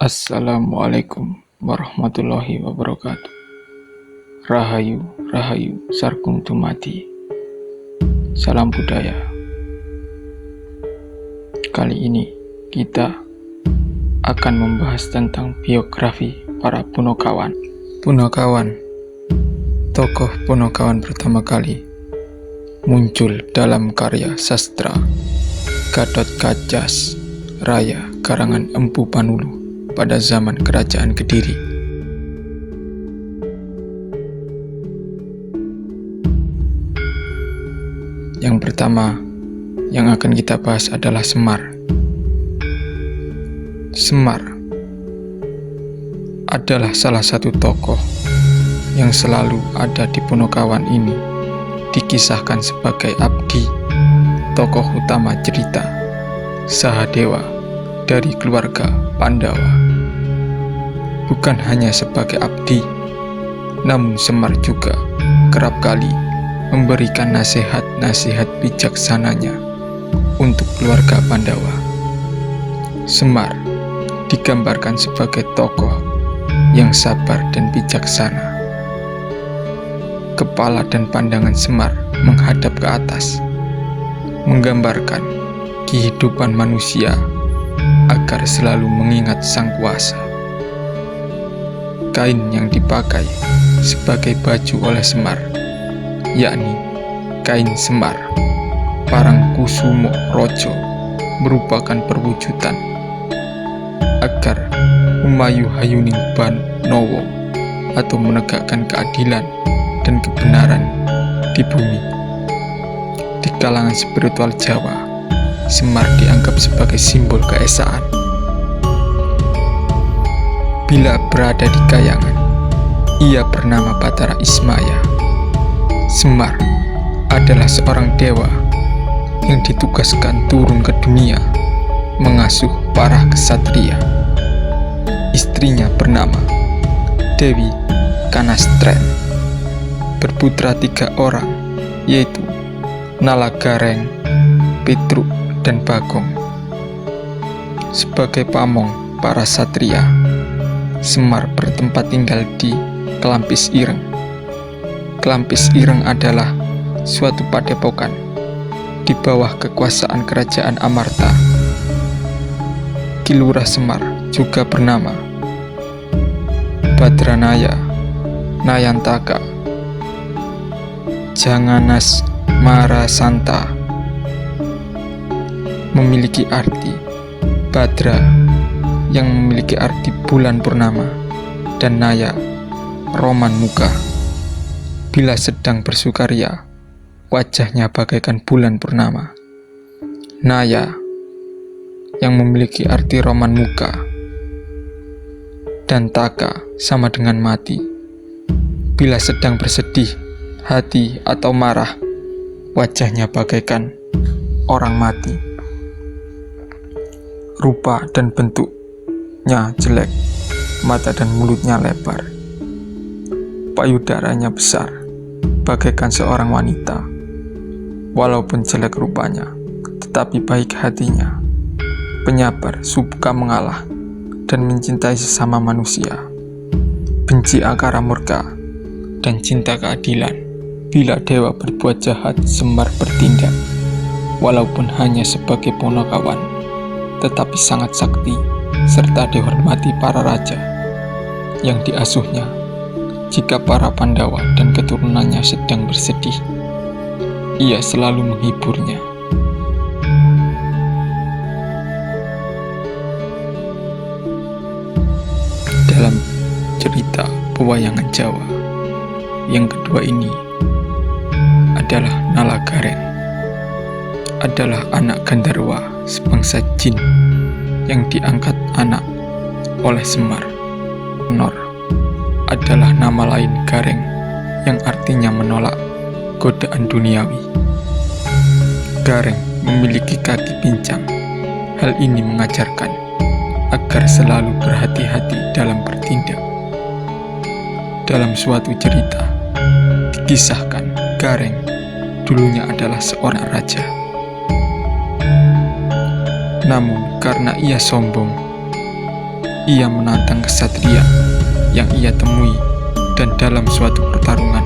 Assalamualaikum warahmatullahi wabarakatuh. Rahayu, rahayu, sargung dumadi. Salam budaya. Kali ini kita akan membahas tentang biografi para Punokawan. Punokawan, tokoh Punokawan pertama kali muncul dalam karya sastra Gatotkaca Raya karangan Empu Panulu pada zaman Kerajaan Kediri. Yang pertama yang akan kita bahas adalah Semar. Semar adalah salah satu tokoh yang selalu ada di Punokawan ini, dikisahkan sebagai abdi, tokoh utama cerita Sahadewa dari keluarga Pandawa. Bukan hanya sebagai abdi, namun Semar juga kerap kali memberikan nasihat-nasihat bijaksananya untuk keluarga Pandawa. Semar digambarkan sebagai tokoh yang sabar dan bijaksana. Kepala dan pandangan Semar menghadap ke atas, menggambarkan kehidupan manusia agar selalu mengingat Sang Kuasa. Kain yang dipakai sebagai baju oleh Semar, yakni kain Semar Parangkusumo Rojo, merupakan perwujudan agar memayuhayuning Banowo atau menegakkan keadilan dan kebenaran di bumi. Di kalangan spiritual Jawa, Semar dianggap sebagai simbol keesaan. Bila berada di kayangan, ia bernama Batara Ismaya. Semar adalah seorang dewa yang ditugaskan turun ke dunia mengasuh para kesatria. Istrinya bernama Dewi Kanastren, berputra 3 orang, yaitu Nalagareng, Petruk, dan Bagong. Sebagai pamong para satria, Semar bertempat tinggal di Kelampis Ireng. Kelampis Ireng adalah suatu padepokan di bawah kekuasaan kerajaan Amarta. Kilurah Semar juga bernama Badranaya, Nayantaka, Janganas Marasanta, memiliki arti Badra yang memiliki arti bulan purnama, dan Naya roman muka. Bila sedang bersukaria, wajahnya bagaikan bulan purnama. Naya yang memiliki arti roman muka, dan Taka sama dengan mati. Bila sedang bersedih hati atau marah, wajahnya bagaikan orang mati. Rupa dan bentuknya jelek, mata dan mulutnya lebar, payudaranya besar, bagaikan seorang wanita. Walaupun jelek rupanya, tetapi baik hatinya, penyabar, suka mengalah, dan mencintai sesama manusia. Benci akara murka, dan cinta keadilan. Bila dewa berbuat jahat, Semar bertindak. Walaupun hanya sebagai Punokawan, tetapi sangat sakti, serta dihormati para raja yang diasuhnya. Jika para Pandawa dan keturunannya sedang bersedih, ia selalu menghiburnya. Dalam cerita pewayangan Jawa, yang kedua ini adalah Nalagareng, adalah anak Gandarwa sebangsa jin yang diangkat anak oleh Semar. Nor adalah nama lain Gareng yang artinya menolak godaan duniawi. Gareng memiliki kaki pincang. Hal ini mengajarkan agar selalu berhati-hati dalam bertindak. Dalam suatu cerita, dikisahkan Gareng dulunya adalah seorang raja. Namun karena ia sombong, ia menantang kesatria yang ia temui, dan dalam suatu pertarungan,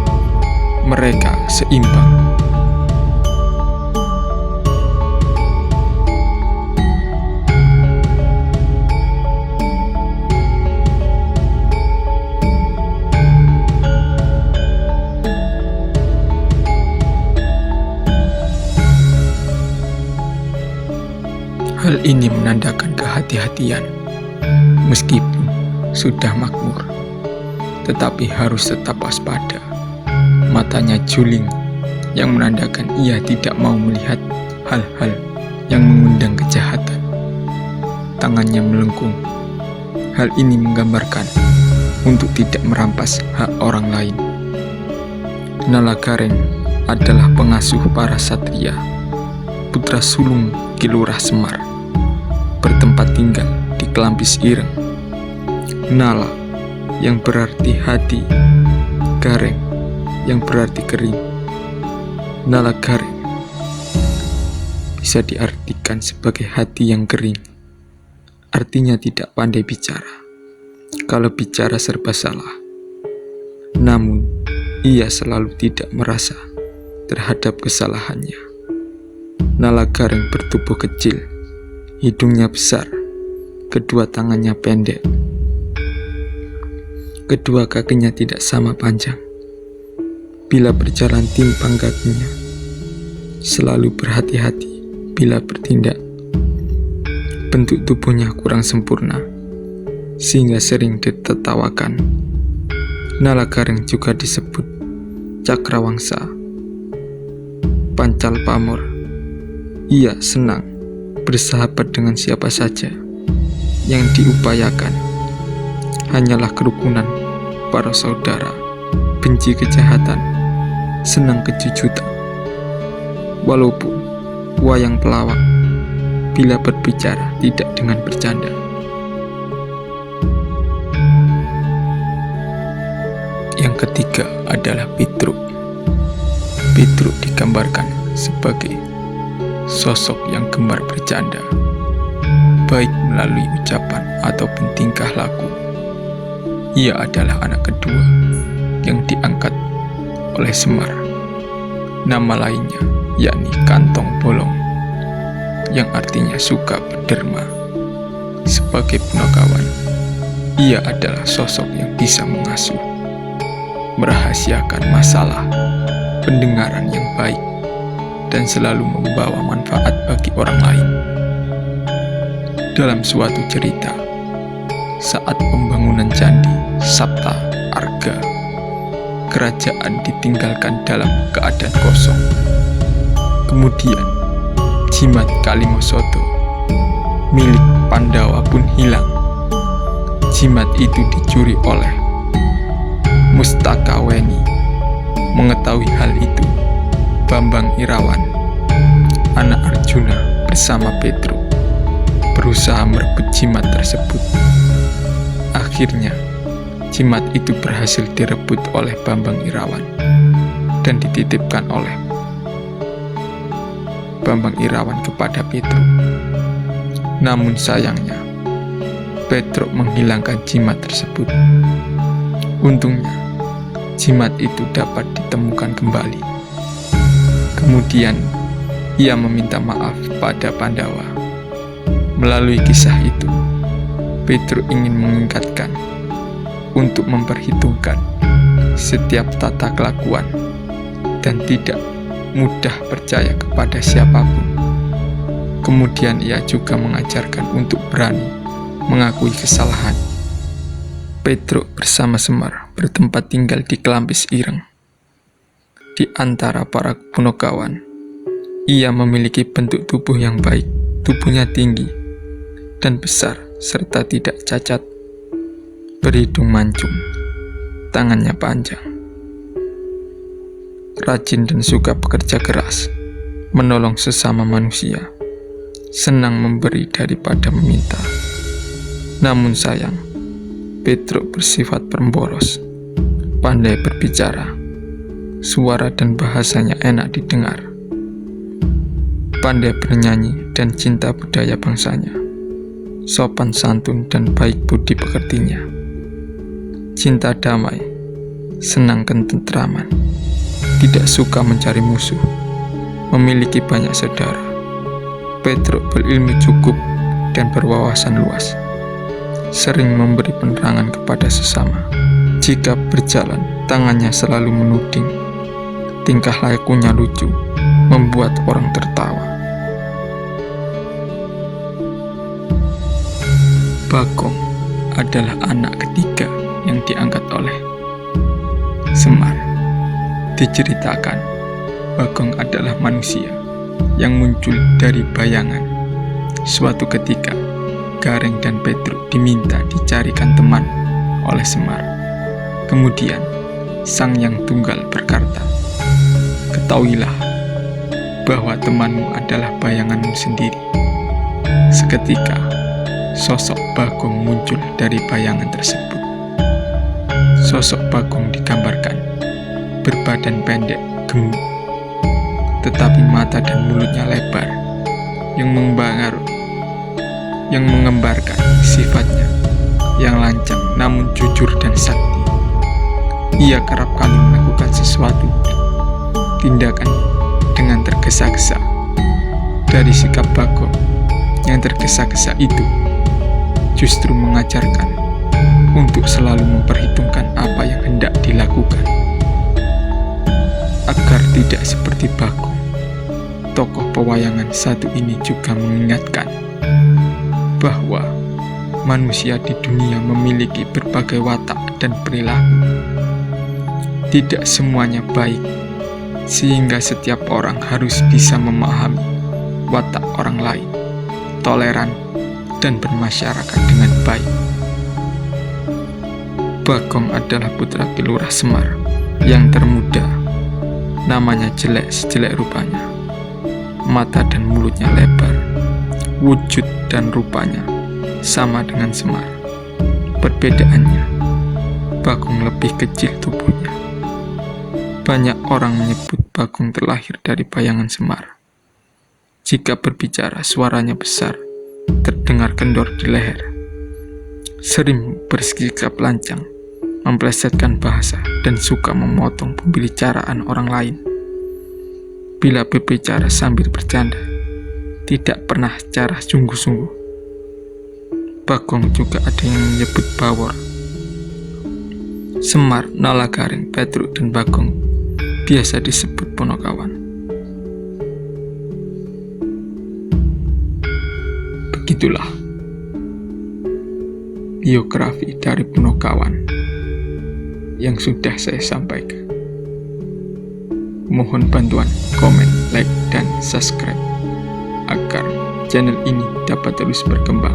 mereka seimbang. Hal ini menandakan kehati-hatian, meskipun sudah makmur, tetapi harus tetap waspada. Matanya juling, yang menandakan ia tidak mau melihat hal-hal yang mengundang kejahatan. Tangannya melengkung. Hal ini menggambarkan untuk tidak merampas hak orang lain. Nalagareng adalah pengasuh para satria, putra sulung Ki Lurah Semar, bertempat tinggal di Kelampis Ireng. Nala yang berarti hati, gareng yang berarti kering. Nalagareng bisa diartikan sebagai hati yang kering. Artinya tidak pandai bicara. Kalau bicara serba salah. Namun ia selalu tidak merasa terhadap kesalahannya. Nalagareng bertubuh kecil, hidungnya besar, kedua tangannya pendek, kedua kakinya tidak sama panjang. Bila berjalan timpang kakinya, selalu berhati-hati bila bertindak. Bentuk tubuhnya kurang sempurna, sehingga sering ditertawakan. Nalagareng juga disebut Cakrawangsa, Pancal Pamor. Ia senang bersahabat dengan siapa saja. Yang diupayakan hanyalah kerukunan para saudara, benci kejahatan, senang kejujutan. Walaupun wayang pelawak, bila berbicara tidak dengan bercanda. Yang ketiga adalah Petruk. Petruk digambarkan sebagai sosok yang gemar bercanda, baik melalui ucapan ataupun tingkah laku. Ia adalah anak kedua yang diangkat oleh Semar. Nama lainnya yakni Kantong Bolong, yang artinya suka berderma. Sebagai punakawan, ia adalah sosok yang bisa mengasuh, merahasiakan masalah, pendengaran yang baik, dan selalu membawa manfaat bagi orang lain. Dalam suatu cerita, saat pembangunan Candi Sapta Arga, kerajaan ditinggalkan dalam keadaan kosong. Kemudian, jimat Kalimosoto milik Pandawa pun hilang. Jimat itu dicuri oleh Mustakaweni. Mengetahui hal itu, Bambang Irawan, anak Arjuna bersama Petruk, berusaha merebut jimat tersebut. Akhirnya, jimat itu berhasil direbut oleh Bambang Irawan dan dititipkan oleh Bambang Irawan kepada Petruk. Namun sayangnya, Petruk menghilangkan jimat tersebut. Untungnya, jimat itu dapat ditemukan kembali. Kemudian, ia meminta maaf pada Pandawa. Melalui kisah itu, Petruk ingin mengingatkan untuk memperhitungkan setiap tata kelakuan dan tidak mudah percaya kepada siapapun. Kemudian ia juga mengajarkan untuk berani mengakui kesalahan. Petruk bersama Semar bertempat tinggal di Kelampis Ireng. Di antara para punakawan, ia memiliki bentuk tubuh yang baik. Tubuhnya tinggi dan besar serta tidak cacat, berhidung mancung, tangannya panjang. Rajin dan suka bekerja keras, menolong sesama manusia, senang memberi daripada meminta. Namun sayang, Petruk bersifat pemboros, pandai berbicara, suara dan bahasanya enak didengar, pandai bernyanyi dan cinta budaya bangsanya. sopan santun dan baik budi pekertinya. Cinta damai, senang ketentraman, tidak suka mencari musuh, memiliki banyak saudara. Petruk berilmu cukup dan berwawasan luas, sering memberi penerangan kepada sesama. Jika berjalan, tangannya selalu menuding. Tingkah lakunya lucu, membuat orang tertawa. Bagong adalah anak ketiga yang diangkat oleh Semar. Diceritakan, Bagong adalah manusia yang muncul dari bayangan. Suatu ketika, Gareng dan Petruk diminta dicarikan teman oleh Semar. Kemudian, Sang Yang Tunggal berkata, "Ketahuilah bahwa temanmu adalah bayanganmu sendiri." Seketika, sosok Bagong muncul dari bayangan tersebut. Sosok Bagong digambarkan berbadan pendek, gemuk, tetapi mata dan mulutnya lebar, yang menggambarkan sifatnya yang lancang namun jujur dan sakti. Ia kerap kali melakukan sesuatu tindakan dengan tergesa-gesa. Dari sikap Bagong yang tergesa-gesa itu justru mengajarkan untuk selalu memperhitungkan apa yang hendak dilakukan. Agar tidak seperti Bagong, tokoh pewayangan satu ini juga mengingatkan bahwa manusia di dunia memiliki berbagai watak dan perilaku. Tidak semuanya baik, sehingga setiap orang harus bisa memahami watak orang lain, toleran, dan bermasyarakat dengan baik. Bagong adalah putra Kilurah Semar yang termuda. Namanya jelek sejelek rupanya. Mata dan mulutnya lebar. Wujud dan rupanya sama dengan Semar. Perbedaannya, Bagong lebih kecil tubuhnya. Banyak orang menyebut Bagong terlahir dari bayangan Semar. Jika berbicara, suaranya besar, terdengar kendor di leher. Sering bersikap lancang, memplesetkan bahasa, dan suka memotong pembicaraan orang lain. Bila berbicara sambil bercanda, tidak pernah secara sungguh-sungguh. Bagong juga ada yang menyebut Bawor. Semar, Nala Gareng, Petruk, dan Bagong biasa disebut Ponokawan. Begitulah biografi dari Ponokawan yang sudah saya sampaikan. Mohon bantuan komen, like, dan subscribe agar channel ini dapat terus berkembang.